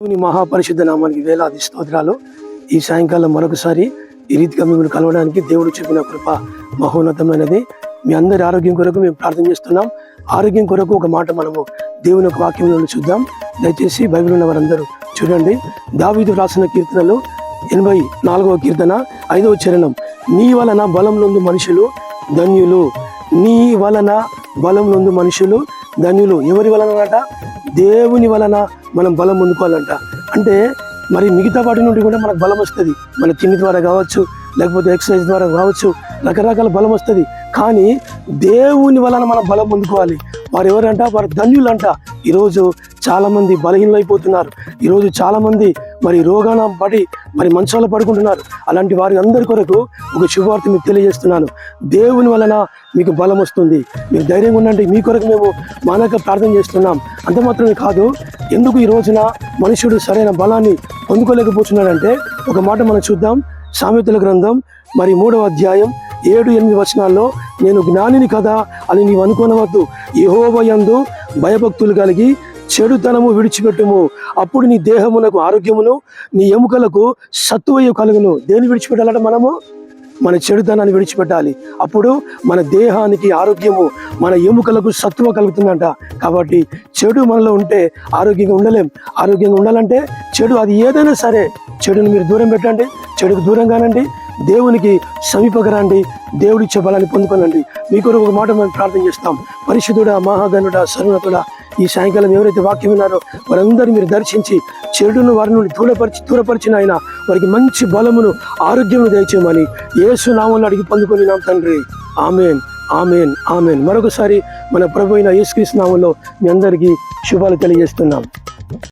దేవుని మహాపరిశుద్ధ నామానికి వేలాది స్తోత్రాలు. ఈ సాయంకాలం మరొకసారి ఈ రీతిగా మిమ్మల్ని కలవడానికి దేవుడు చెప్పిన కృప మహోన్నతమైనది. మీ అందరి ఆరోగ్యం కొరకు మేము ప్రార్థన చేస్తున్నాం. ఆరోగ్యం కొరకు ఒక మాట మనము దేవుని యొక్క వాక్యంలో చూద్దాం. దయచేసి బైబిల్ ఉన్న వారందరూ చూడండి. దావీదు రాసిన కీర్తనలు 84వ కీర్తన 5వ చరణం. నీ వలన బలం నొందు మనుషులు ధన్యులు. నీ వలన బలం నొందు మనుషులు ధన్యులు. ఎవరి వలన అంట? దేవుని వలన మనం బలం పొందుకోవాలంట. అంటే మరి మిగతా వాటి నుండి కూడా మనకు బలం వస్తుంది. మన తిండి ద్వారా కావచ్చు, లేకపోతే ఎక్సర్సైజ్ ద్వారా కావచ్చు, రకరకాల బలం వస్తుంది. కానీ దేవుని వలన మనం బలం పొందుకోవాలి. వారు ఎవరంట? వారు ధన్యులంట. ఈరోజు చాలామంది బలహీనమైపోతున్నారు. ఈరోజు చాలామంది మరి రోగాన పడి మరి మంచాల పడుకుంటున్నారు. అలాంటి వారి అందరి కొరకు ఒక శుభవార్త మీకు తెలియజేస్తున్నాను. దేవుని వలన మీకు బలం వస్తుంది. మీరు ధైర్యంగా ఉండండి. మీ కొరకు మేము మానక ప్రార్థన చేస్తున్నాం. అంత మాత్రమే కాదు, ఎందుకు ఈ రోజున మనుషుడు సరైన బలాన్ని పొందుకోలేకపోతున్నాడంటే ఒక మాట మనం చూద్దాం. సామెతల గ్రంథం మరి 3వ అధ్యాయం 7-8 వచనాల్లో, నేను జ్ఞానిని కదా అని నీవు అనుకోనవద్దు. యెహోవా యందు భయభక్తులు కలిగి చెడుతనము విడిచిపెట్టుము. అప్పుడు నీ దేహమునకు ఆరోగ్యమును, నీ ఎముకలకు సత్తువయు కలుగును. దేని విడిచిపెట్టాలంటే మనము మన చెడుతనాన్ని విడిచిపెట్టాలి. అప్పుడు మన దేహానికి ఆరోగ్యము, మన ఎముకలకు సత్తువ కలుగుతుందంట. కాబట్టి చెడు మనలో ఉంటే ఆరోగ్యంగా ఉండలేం. ఆరోగ్యంగా ఉండాలంటే చెడు అది ఏదైనా సరే చెడుని మీరు దూరం పెట్టండి. చెడుకు దూరం కానండి. దేవునికి సమీపంగా రండి. దేవుడిచ్చే బలాన్ని పొందుకోనండి. మీ కొరకు ఒక మాట మనం ప్రార్థన చేస్తాం. పరిశుద్ధుడా, మహాగణుడా, సర్వోన్నతుడా, ఈ సాయంకాలం ఎవరైతే వాక్యం విన్నారో వారందరూ మీరు దర్శించి చెడును వారి నుండి దూరపరిచిన ఆయన వారికి మంచి బలమును, ఆరోగ్యమును దయచేయమని యేసు నామములో అడిగి పొందుకొని తండ్రి. Amen, amen, amen. మరొకసారి మన ప్రభు అయిన యేసుక్రీస్తు నామములో మీ అందరికీ శుభాలు తెలియజేస్తున్నాం.